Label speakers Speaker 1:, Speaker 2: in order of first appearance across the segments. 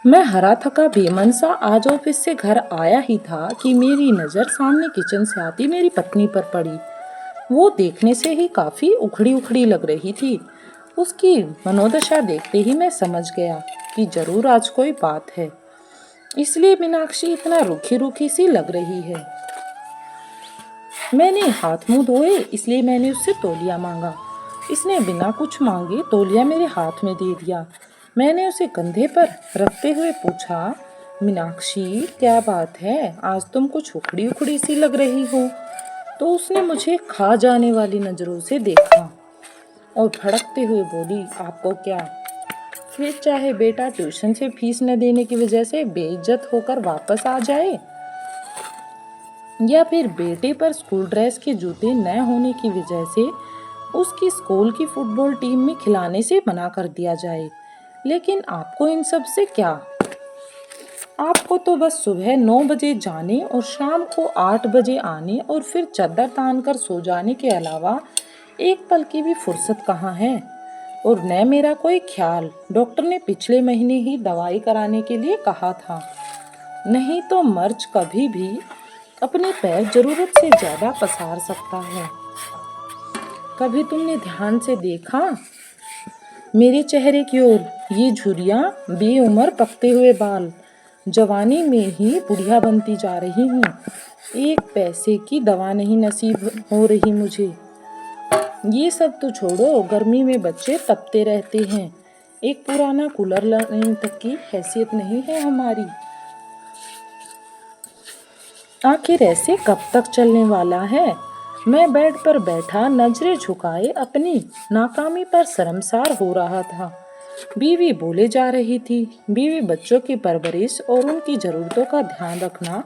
Speaker 1: मैं हरा थका बेमन सा आज ऑफिस से घर आया ही था कि मेरी नज़र सामने किचन से आती मेरी पत्नी पर पड़ी। वो देखने से ही काफ़ी उखड़ी उखड़ी लग रही थी। उसकी मनोदशा देखते ही मैं समझ गया कि जरूर आज कोई बात है, इसलिए मीनाक्षी इतना रूखी रूखी सी लग रही है। मैंने हाथ मुंह धोए इसलिए मैंने उससे तौलिया मांगा। इसने बिना कुछ मांगे तौलिया मेरे हाथ में दे दिया। मैंने उसे कंधे पर रखते हुए पूछा, मीनाक्षी क्या बात है, आज तुम कुछ उखड़ी उखड़ी सी लग रही हो। तो उसने मुझे खा जाने वाली नजरों से देखा और भड़कते हुए बोली, आपको क्या, फिर चाहे बेटा ट्यूशन से फीस न देने की वजह से बेइज्जत होकर वापस आ जाए, या फिर बेटे पर स्कूल ड्रेस के जूते न होने की वजह से उसकी स्कूल की फुटबॉल टीम में खिलाने से मना कर दिया जाए। लेकिन आपको इन सब से क्या? आपको तो बस सुबह 9 बजे जाने और शाम को 8 बजे आने और फिर चादर तान कर सो जाने के अलावा एक पल की भी फुर्सत कहाँ है। और न मेरा कोई ख्याल, डॉक्टर ने पिछले महीने ही दवाई कराने के लिए कहा था। नहीं तो मर्ज कभी भी अपने पैर जरूरत से ज्यादा पसार सकता है। कभी तुमने ध्यान से देखा मेरे चेहरे की ओर? ये झुर्रियां, बेउम्र पकते हुए बाल, जवानी में ही बुढ़िया बनती जा रही हूँ। एक पैसे की दवा नहीं नसीब हो रही मुझे। ये सब तो छोड़ो, गर्मी में बच्चे तपते रहते हैं, एक पुराना कूलर लाने तक की हैसियत नहीं है हमारी। आखिर ऐसे कब तक चलने वाला है? मैं बेड पर बैठा नजरें झुकाए अपनी नाकामी पर शर्मसार हो रहा था। बीवी बोले जा रही थी, बीवी बच्चों की परवरिश और उनकी जरूरतों का ध्यान रखना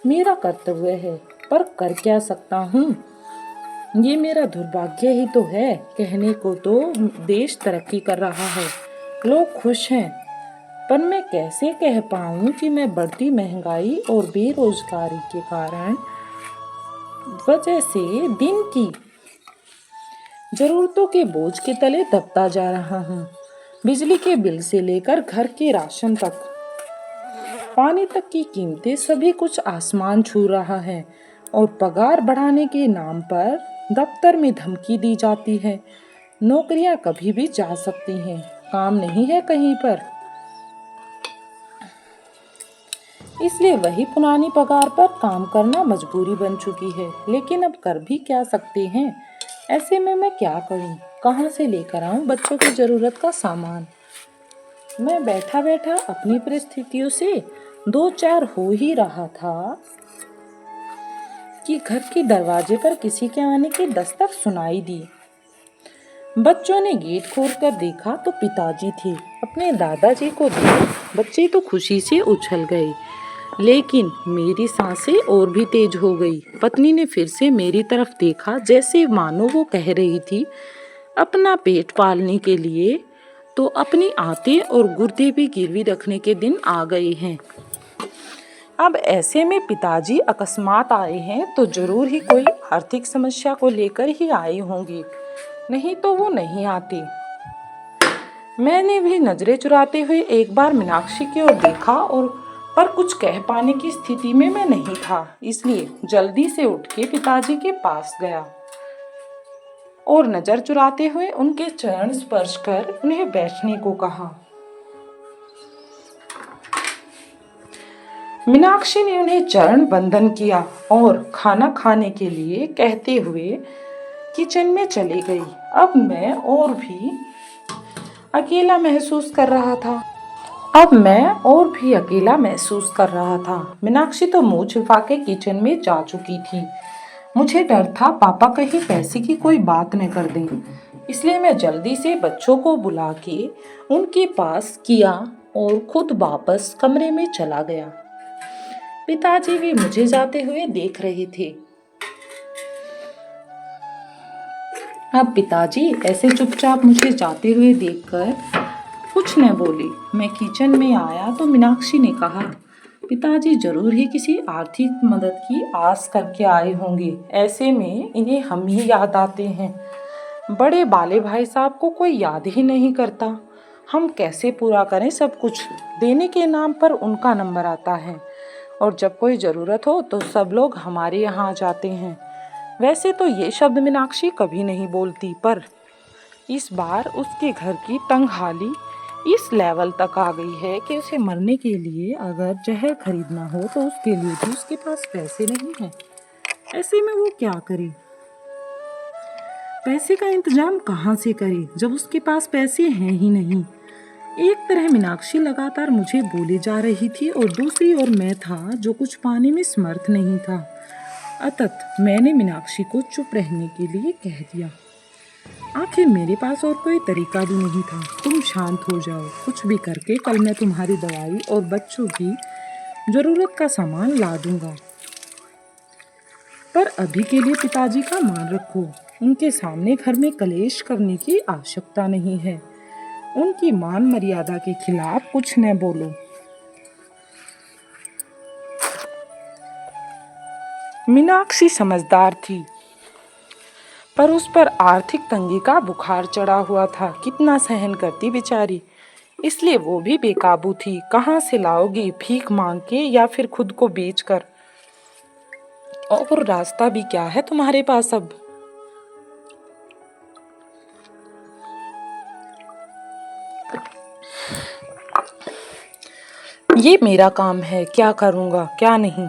Speaker 1: मेरा कर्तव्य है, पर कर क्या सकता हूँ? ये मेरा दुर्भाग्य ही तो है। कहने को तो देश तरक्की कर रहा है, लोग खुश हैं, पर मैं कैसे कह पाऊँ कि मैं बढ़ती महंगाई और बेरोजगारी के कारण वजह से दिन की जरूरतों के बोझ के तले दबता जा रहा हूँ। बिजली के बिल से लेकर घर के राशन तक, पानी तक की कीमतें सभी कुछ आसमान छू रहा है। और पगार बढ़ाने के नाम पर दफ्तर में धमकी दी जाती है। नौकरियां कभी भी जा सकती हैं, काम नहीं है कहीं पर, इसलिए वही पुरानी पगार पर काम करना मजबूरी बन चुकी है। लेकिन अब कर भी क्या सकते हैं? ऐसे में मैं क्या करूं? कहां से लेकर आऊं बच्चों की जरूरत का सामान? मैं बैठा बैठा अपनी परिस्थितियों से दो चार हो ही रहा था कि घर के दरवाजे पर किसी के आने की दस्तक सुनाई दी। बच्चों ने गेट खोलकर देखा तो पिताजी थे। अपने दादाजी को देख बच्चे तो खुशी से उछल गए, लेकिन मेरी सांसें और भी तेज हो गई। पत्नी ने फिर से मेरी तरफ देखा, जैसे मानो वो कह रही थी, अपना पेट पालने के लिए तो अपनी आंतें और गुर्दे भी गिरवी रखने के दिन आ गए हैं। अब ऐसे में पिताजी अकस्मात आए हैं तो जरूर ही कोई आर्थिक समस्या को लेकर ही आए होंगे, नहीं तो वो नहीं आते। मैंने भी नजरें चुराते हुए एक बार मीनाक्षी की ओर देखा, और पर कुछ कह पाने की स्थिति में मैं नहीं था, इसलिए जल्दी से उठ के पिताजी के पास गया और नजर चुराते हुए उनके चरण स्पर्श कर उन्हें बैठने को कहा। मीनाक्षी ने उन्हें चरण बंदन किया और खाना खाने के लिए कहते हुए किचन में चली गई। अब मैं और भी अकेला महसूस कर रहा था। मीनाक्षी तो मुंह छुपा के किचन में जा चुकी थी। मुझे डर था पापा कहीं पैसे की कोई बात न कर दें, इसलिए मैं जल्दी से बच्चों को बुला के उनके पास किया और खुद वापस कमरे में चला गया। पिताजी भी मुझे जाते हुए देख रहे थे। अब पिताजी ऐसे चुपचाप मुझे जाते हुए देखकर कुछ न बोले। मैं किचन में आया तो मीनाक्षी ने कहा, पिताजी जरूर ही किसी आर्थिक मदद की आस करके आए होंगे, ऐसे में इन्हें हम ही याद आते हैं। बड़े बाले भाई साहब को कोई याद ही नहीं करता। हम कैसे पूरा करें सब कुछ? देने के नाम पर उनका नंबर आता है और जब कोई ज़रूरत हो तो सब लोग हमारे यहाँ आ जाते हैं। वैसे तो ये शब्द मीनाक्षी कभी नहीं बोलती, पर इस बार उसके घर की तंगहाली इस लेवल तक आ गई है कि उसे मरने के लिए अगर जहर खरीदना हो तो उसके लिए भी उसके पास पैसे नहीं हैं। ऐसे में वो क्या करे? पैसे का इंतजाम कहाँ से करे जब उसके पास पैसे हैं ही नहीं? एक तरह मीनाक्षी लगातार मुझे बोले जा रही थी और दूसरी ओर मैं था जो कुछ पाने में समर्थ नहीं था। अतः मैंने मीनाक्षी को चुप रहने के लिए कह दिया। आखिर मेरे पास और कोई तरीका भी नहीं था। तुम शांत हो जाओ, कुछ भी करके कल मैं तुम्हारी दवाई और बच्चों की जरूरत का सामान ला दूंगा। पर अभी के लिए पिताजी का मान रखो। उनके सामने घर में कलेश करने की आवश्यकता नहीं है। उनकी मान मर्यादा के खिलाफ कुछ न बोलो। मीनाक्षी समझदार थी, पर उस पर आर्थिक तंगी का बुखार चढ़ा हुआ था। कितना सहन करती बेचारी, इसलिए वो भी बेकाबू थी। कहाँ से लाओगी? भीख मांग के या फिर खुद को बेच कर? और रास्ता भी क्या है तुम्हारे पास अब? ये मेरा काम है, क्या करूँगा क्या नहीं।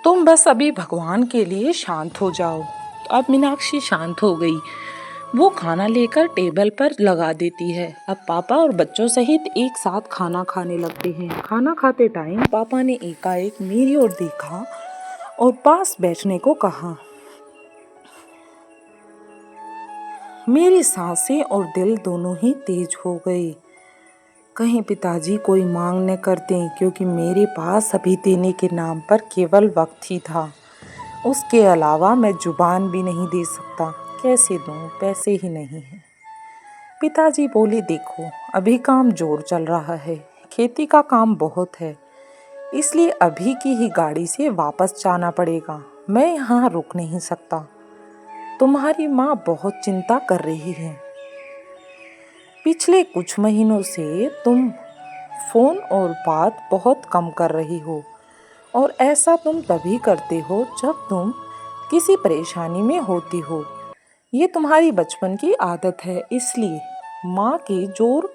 Speaker 1: तुम बस अभी भगवान के लिए शांत हो जाओ। अब मीनाक्षी शांत हो गई। वो खाना लेकर टेबल पर लगा देती है। अब पापा और बच्चों सहित एक साथ खाना खाने लगते हैं। खाना खाते टाइम पापा ने एकाएक मेरी ओर देखा और पास बैठने को कहा। मेरी सांसें और दिल दोनों ही तेज हो गए। कहीं पिताजी कोई मांग न कर दें, क्योंकि मेरे पास अभी देने के नाम पर केवल वक्त ही था। उसके अलावा मैं जुबान भी नहीं दे सकता। कैसे दूं? पैसे ही नहीं हैं। पिताजी बोले, देखो अभी काम जोर चल रहा है, खेती का काम बहुत है, इसलिए अभी की ही गाड़ी से वापस जाना पड़ेगा। मैं यहाँ रुक नहीं सकता। तुम्हारी माँ बहुत चिंता कर रही है। पिछले कुछ महीनों से तुम फोन और बात बहुत कम कर रही हो, और ऐसा तुम तभी करते हो जब तुम किसी परेशानी में होती हो। ये तुम्हारी बचपन की आदत है। इसलिए माँ के जोर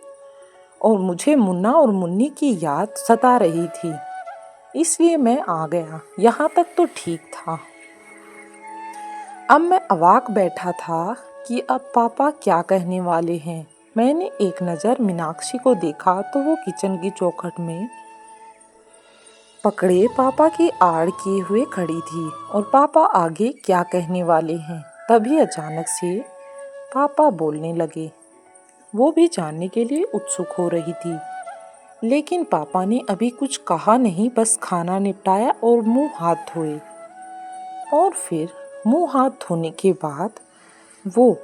Speaker 1: और मुझे मुन्ना और मुन्नी की याद सता रही थी, इसलिए मैं आ गया। यहाँ तक तो ठीक था। अब मैं अवाक बैठा था कि अब पापा क्या कहने वाले हैं। मैंने एक नज़र मीनाक्षी को देखा तो वो किचन की चौखट में पकड़े पापा की आड़ किए हुए खड़ी थी, और पापा आगे क्या कहने वाले हैं। तभी अचानक से पापा बोलने लगे। वो भी जानने के लिए उत्सुक हो रही थी, लेकिन पापा ने अभी कुछ कहा नहीं, बस खाना निपटाया और मुंह हाथ धोए। और फिर मुंह हाथ धोने के बाद वो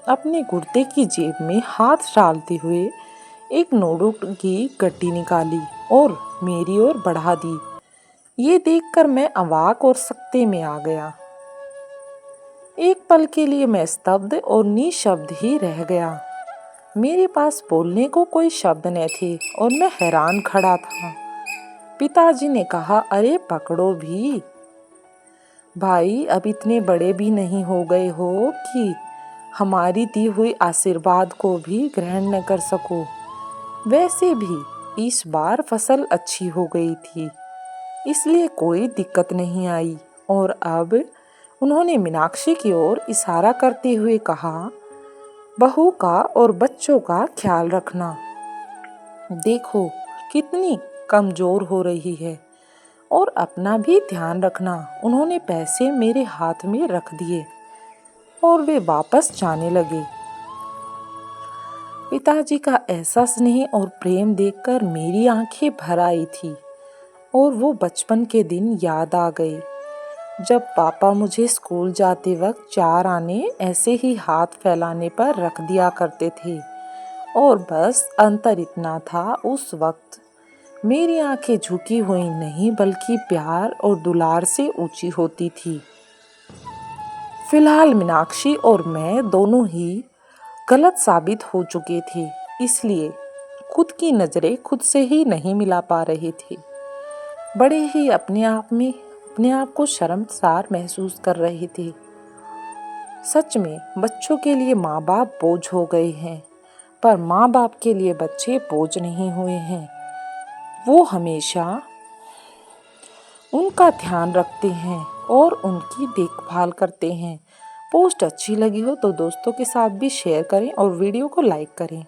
Speaker 1: अपने कुर्ते की जेब में हाथ डालते हुए एक नोटबुक की गड्डी निकाली और मेरी ओर बढ़ा दी। ये देखकर मैं अवाक और सकते में आ गया। एक पल के लिए मैं स्तब्ध और निशब्द ही रह गया। मेरे पास बोलने को कोई शब्द न थे और मैं हैरान खड़ा था। पिताजी ने कहा, अरे पकड़ो भी भाई, अब इतने बड़े भी नहीं हो गए हो कि हमारी दी हुई आशीर्वाद को भी ग्रहण न कर सको। वैसे भी इस बार फसल अच्छी हो गई थी, इसलिए कोई दिक्कत नहीं आई। और अब उन्होंने मीनाक्षी की ओर इशारा करते हुए कहा, बहू का और बच्चों का ख्याल रखना। देखो कितनी कमजोर हो रही है, और अपना भी ध्यान रखना। उन्होंने पैसे मेरे हाथ में रख दिए और वे वापस जाने लगे। पिताजी का ऐसा स्नेह और प्रेम देखकर मेरी आंखें भर आई थी और वो बचपन के दिन याद आ गए, जब पापा मुझे स्कूल जाते वक्त 4 आने ऐसे ही हाथ फैलाने पर रख दिया करते थे। और बस अंतर इतना था, उस वक्त मेरी आंखें झुकी हुई नहीं बल्कि प्यार और दुलार से ऊंची होती थी। फिलहाल मीनाक्षी और मैं दोनों ही गलत साबित हो चुके थे। इसलिए खुद की नज़रें खुद से ही नहीं मिला पा रहे थे। बड़े ही अपने आप को शर्मसार महसूस कर रहे थे। सच में बच्चों के लिए माँ बाप बोझ हो गए हैं, पर माँ बाप के लिए बच्चे बोझ नहीं हुए हैं। वो हमेशा उनका ध्यान रखते हैं और उनकी देखभाल करते हैं। पोस्ट अच्छी लगी हो तो दोस्तों के साथ भी शेयर करें और वीडियो को लाइक करें।